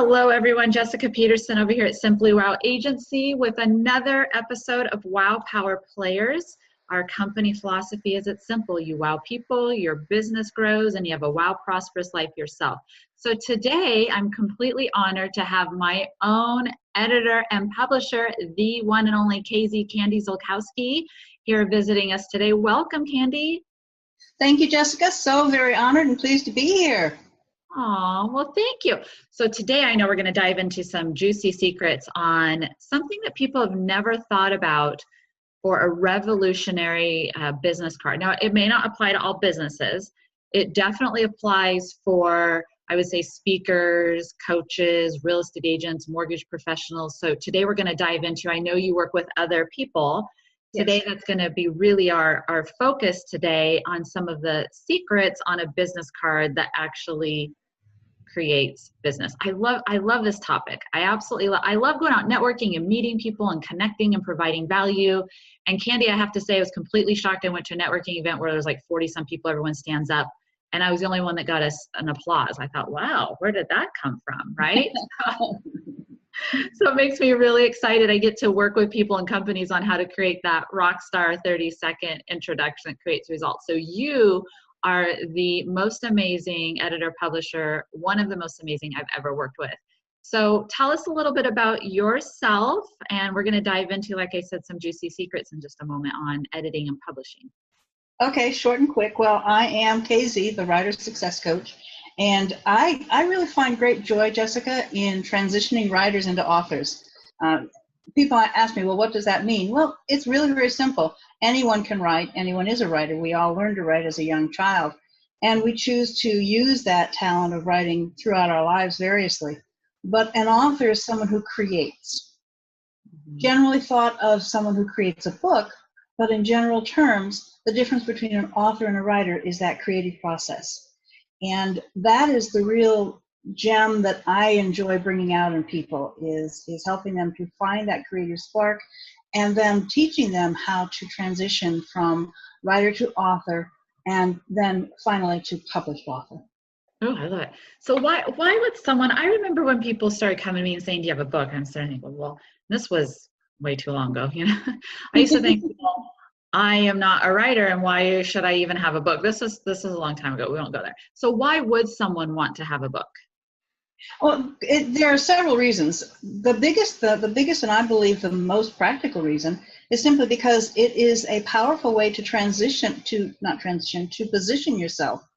Hello, everyone. Jessica Peterson over here at Simply Wow Agency with another episode of Wow Power Players. Our company philosophy is it's simple. You wow people, your business grows, and you have a wow prosperous life yourself. So today, I'm completely honored to have my own editor and publisher, the one and only KZ Candy Zulkosky, here visiting us today. Welcome, Candy. Thank you, Jessica. So very honored and pleased to be here. Oh, well, thank you. So today I know we're going to dive into some juicy secrets on something that people have never thought about for a revolutionary business card. Now, it may not apply to all businesses. It definitely applies for, I would say, speakers, coaches, real estate agents, mortgage professionals. So today we're going to dive into, I know you work with other people. Today, Yes. that's going to be really our focus today on some of the secrets on a business card that actually creates business. I love this topic. I love going out networking and meeting people and connecting and providing value. And Candy, I have to say, I was completely shocked. I went to a networking event where there was like 40 some people, everyone stands up, and I was the only one that got an applause. I thought, wow, where did that come from, right? So it makes me really excited. I get to work with people and companies on how to create that rock star 30-second introduction that creates results. So you are the most amazing editor publisher, one of the most amazing I've ever worked with. So tell us a little bit about yourself, and we're going to dive into, like I said, some juicy secrets in just a moment on editing and publishing. Okay, short and quick. Well, I am KZ, the Writer Success Coach, and I really find great joy, Jessica, in transitioning writers into authors. People ask me, well, what does that mean? Well, it's really very simple. Anyone can write. Anyone is a writer. We all learn to write as a young child, and we choose to use that talent of writing throughout our lives variously. But an author is someone who creates. Generally thought of someone who creates a book, but in general terms, the difference between an author and a writer is that creative process. And that is the real gem that I enjoy bringing out in people is helping them to find that creative spark and then teaching them how to transition from writer to author and then finally to published author. Oh, I love it. So why would someone, I remember when people started coming to me and saying, do you have a book? I'm starting to think, well, this was way too long ago. You know, I used to think, well, I am not a writer, and why should I even have a book? This is a long time ago. We won't go there. So why would someone want to have a book? Well, there are several reasons. The biggest and I believe the most practical reason is simply because it is a powerful way to to position yourself.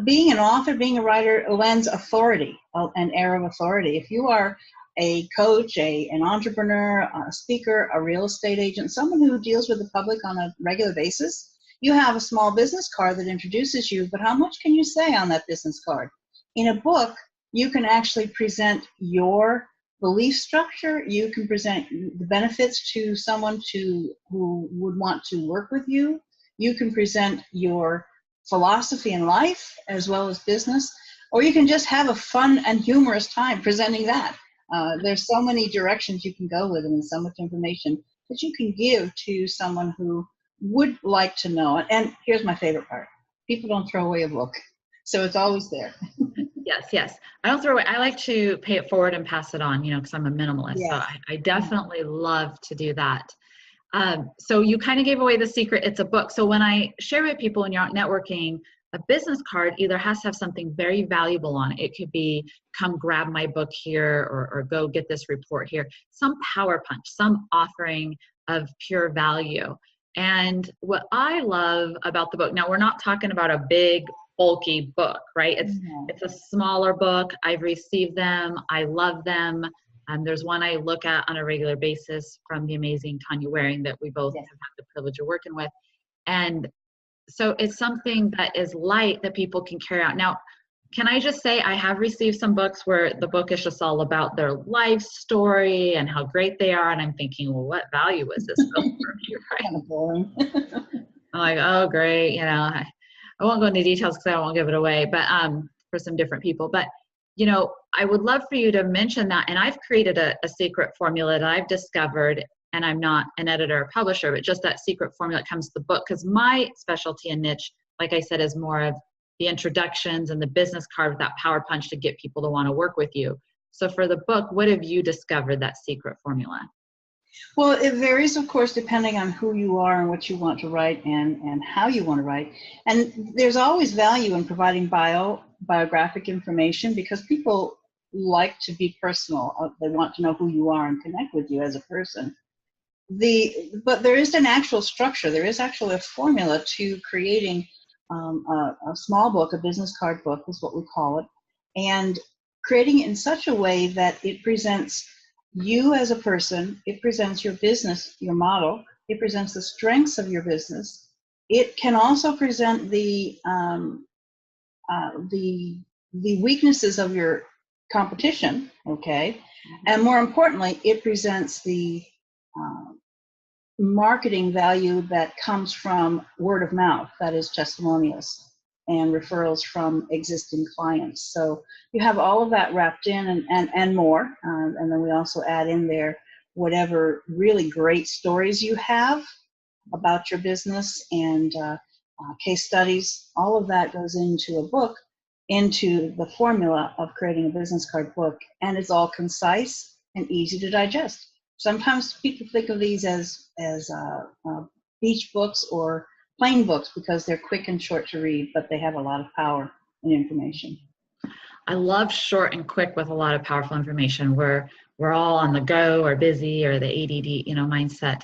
Being an author, being a writer lends authority, an air of authority. If you are a coach, an entrepreneur, a speaker, a real estate agent, someone who deals with the public on a regular basis, you have a small business card that introduces you, but how much can you say on that business card? In a book, you can actually present your belief structure. You can present the benefits to someone who would want to work with you. You can present your philosophy in life as well as business, or you can just have a fun and humorous time presenting that. There's so many directions you can go with it and so much information that you can give to someone who would like to know it. And here's my favorite part. People don't throw away a book, so it's always there. Yes. I don't throw away. I like to pay it forward and pass it on, because I'm a minimalist. Yes. So I definitely love to do that. So you kind of gave away the secret. It's a book. So when I share with people when you're out networking, a business card either has to have something very valuable on it. It could be, come grab my book here, or go get this report here. Some power punch, some offering of pure value. And what I love about the book, now we're not talking about a big, bulky book, right? It's a smaller book. I've received them. I love them. There's one I look at on a regular basis from the amazing Tanya Waring that we both have had the privilege of working with. And so it's something that is light that people can carry out. Now, can I just say I have received some books where the book is just all about their life story and how great they are. And I'm thinking, well, what value is this book for you? Right? Kind of boring. I'm like, oh, great. I won't go into details because I won't give it away, but for some different people. But, I would love for you to mention that. And I've created a secret formula that I've discovered, and I'm not an editor or publisher, but just that secret formula that comes to the book, because my specialty and niche, like I said, is more of the introductions and the business card with that power punch to get people to want to work with you. So for the book, what have you discovered that secret formula? Well, it varies, of course, depending on who you are and what you want to write and how you want to write. And there's always value in providing biographic information because people like to be personal. They want to know who you are and connect with you as a person. But there is an actual structure. There is actually a formula to creating a small book, a business card book is what we call it, and creating it in such a way that it presents you as a person, it presents your business, your model, it presents the strengths of your business. It can also present the weaknesses of your competition, okay? And more importantly, it presents the marketing value that comes from word of mouth, that is testimonials and referrals from existing clients. So you have all of that wrapped in and more. And then we also add in there whatever really great stories you have about your business and case studies. All of that goes into a book, into the formula of creating a business card book. And it's all concise and easy to digest. Sometimes people think of these as beach books or plain books because they're quick and short to read, but they have a lot of power and information. I love short and quick with a lot of powerful information. We're all on the go or busy or the ADD, mindset.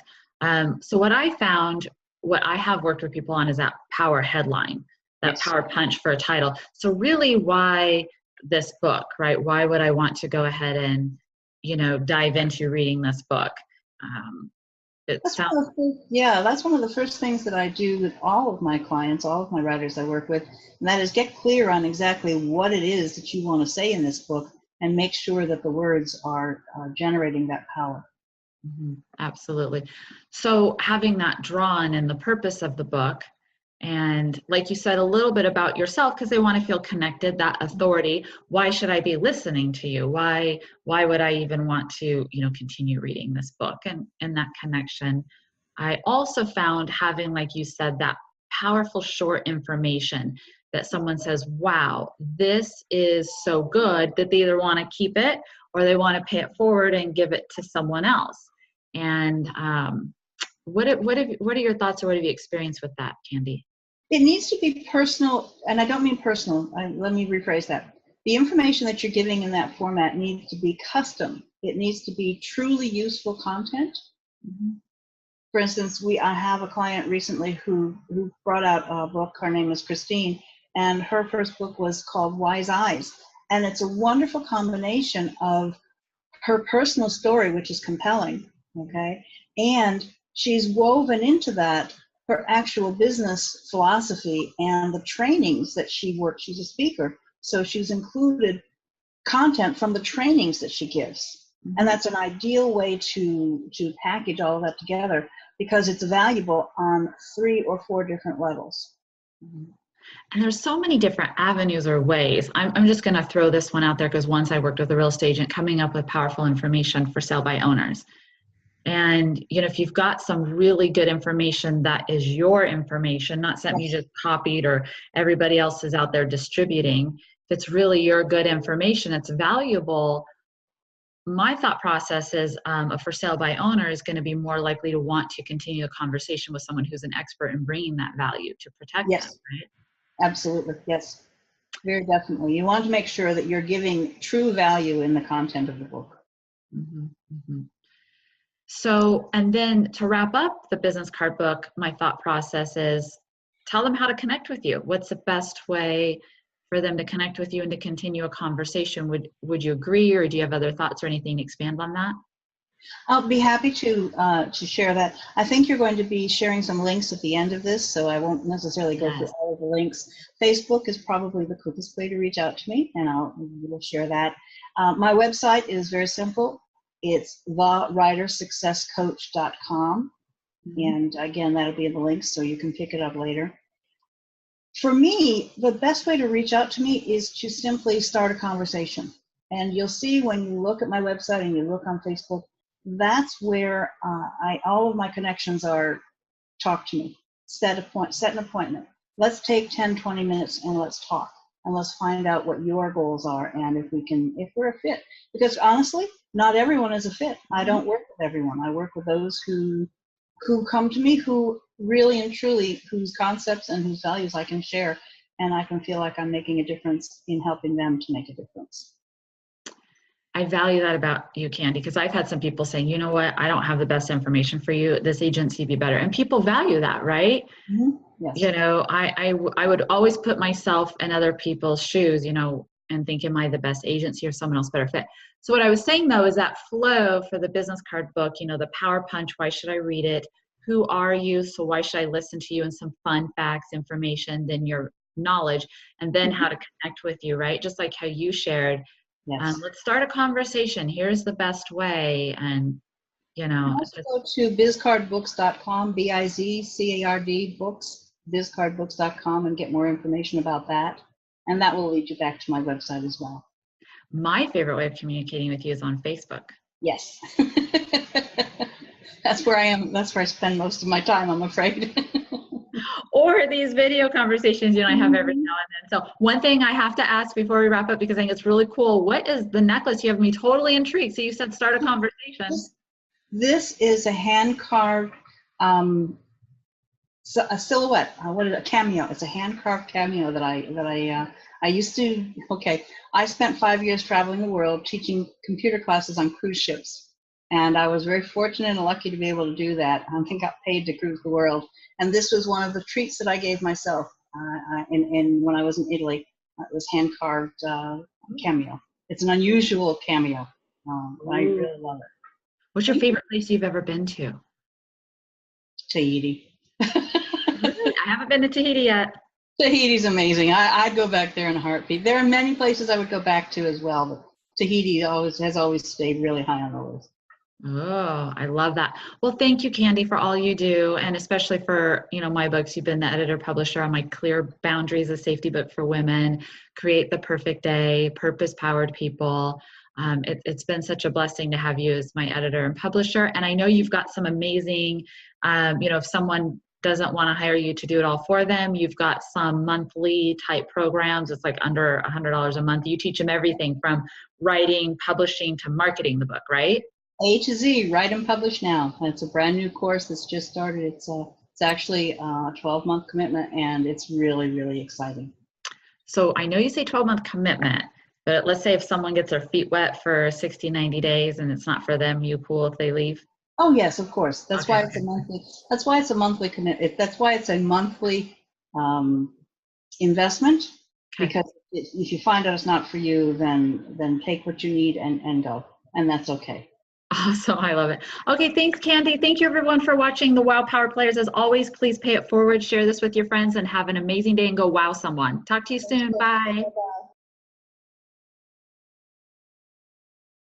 So what I found, what I have worked with people on is that power headline, that Yes. power punch for a title. So really, why this book, right? Why would I want to go ahead and dive into reading this book? That's one of the first things that I do with all of my clients, all of my writers I work with, and that is get clear on exactly what it is that you want to say in this book and make sure that the words are generating that power. Mm-hmm. Absolutely. So having that drawn and the purpose of the book, and like you said, a little bit about yourself, because they want to feel connected, that authority. Why should I be listening to you? Why would I even want to, continue reading this book and that connection? I also found having, like you said, that powerful short information that someone says, wow, this is so good, that they either want to keep it or they want to pay it forward and give it to someone else. And what are your thoughts or what have you experienced with that, Candy? It needs to be personal, and I don't mean personal. Let me rephrase that. The information that you're giving in that format needs to be custom. It needs to be truly useful content. Mm-hmm. For instance, I have a client recently who brought out a book. Her name is Christine, and her first book was called Wise Eyes. And it's a wonderful combination of her personal story, which is compelling, okay? And she's woven into that her actual business philosophy and the trainings that she works. She's a speaker, so she's included content from the trainings that she gives. Mm-hmm. And that's an ideal way to package all of that together because it's valuable on 3 or 4 different levels. Mm-hmm. And there's so many different avenues or ways. I'm just going to throw this one out there because once I worked with a real estate agent coming up with powerful information for sale by owners. And, if you've got some really good information that is your information, not something you just copied or everybody else is out there distributing, if it's really your good information, it's valuable. My thought process is a for sale by owner is going to be more likely to want to continue a conversation with someone who's an expert in bringing that value to protect them, right? Absolutely. Yes, very definitely. You want to make sure that you're giving true value in the content of the book. Mm-hmm. Mm-hmm. So, and then to wrap up the business card book, my thought process is tell them how to connect with you. What's the best way for them to connect with you and to continue a conversation? Would you agree, or do you have other thoughts or anything to expand on that? I'll be happy to share that. I think you're going to be sharing some links at the end of this, so I won't necessarily go through all of the links. Facebook is probably the quickest way to reach out to me, and we'll share that. My website is very simple. It's thewritersuccesscoach.com. Mm-hmm. And again, that'll be in the links, so you can pick it up later. For me, the best way to reach out to me is to simply start a conversation. And you'll see when you look at my website and you look on Facebook, that's where all of my connections are. Talk to me. Set an appointment. Let's take 10, 20 minutes and let's talk. and let's find out what your goals are and if we're a fit. Because honestly, not everyone is a fit. I don't work with everyone. I work with those who come to me, who really and truly, whose concepts and whose values I can share, and I can feel like I'm making a difference in helping them to make a difference. I value that about you, Candy, because I've had some people saying, you know what, I don't have the best information for you. This agency be better. And people value that, right? Mm-hmm. Yes. You know, I would always put myself in other people's shoes, you know, and think, am I the best agency or someone else better fit? So what I was saying, though, is that flow for the business card book, you know, the power punch, why should I read it? Who are you? So why should I listen to you? And some fun facts, information, then your knowledge, and then how to connect with you, right? Just like how you shared. Yes. Let's start a conversation. Here's the best way. And, you know, also go to bizcardbooks.com, BIZCARD books, bizcardbooks.com, and get more information about that. And that will lead you back to my website as well. My favorite way of communicating with you is on Facebook. Yes. That's where I am. That's where I spend most of my time, I'm afraid. Or these video conversations, you know, I have every now and then. So one thing I have to ask before we wrap up, because I think it's really cool. What is the necklace? You have me totally intrigued. So you said start a conversation. This is a hand-carved, a silhouette. What is it? A cameo. It's a hand-carved cameo that I used to. Okay, I spent 5 years traveling the world teaching computer classes on cruise ships. And I was very fortunate and lucky to be able to do that. I think I got paid to cruise the world. And this was one of the treats that I gave myself when I was in Italy. It was hand-carved cameo. It's an unusual cameo. I really love it. What's your favorite place you've ever been to? Tahiti. I haven't been to Tahiti yet. Tahiti's amazing. I'd go back there in a heartbeat. There are many places I would go back to as well, but Tahiti has always stayed really high on the list. Oh, I love that. Well, thank you, Candy, for all you do, and especially for, you know, my books. You've been the editor publisher on my Clear Boundaries, a safety book for women, Create the Perfect Day, Purpose Powered People. It's been such a blessing to have you as my editor and publisher. And I know you've got some amazing, you know, if someone doesn't want to hire you to do it all for them, you've got some monthly type programs. It's like under $100 a month. You teach them everything from writing, publishing to marketing the book, right? A to Z, write and publish now. It's a brand new course that's just started. It's actually a 12-month commitment, and it's really, really exciting. So I know you say 12-month commitment, but let's say if someone gets their feet wet for 60, 90 days and it's not for them, you cool if they leave? Oh yes, of course. That's Okay. why it's a monthly. That's why it's a monthly commitment. That's why it's a monthly investment. Okay. Because if you find out it's not for you, then take what you need and go, and that's okay. Awesome. I love it. Okay. Thanks, Candy. Thank you, everyone, for watching the Wow Power Players. As always, please pay it forward, share this with your friends, and have an amazing day and go wow someone. Talk to you soon. Bye. Bye-bye.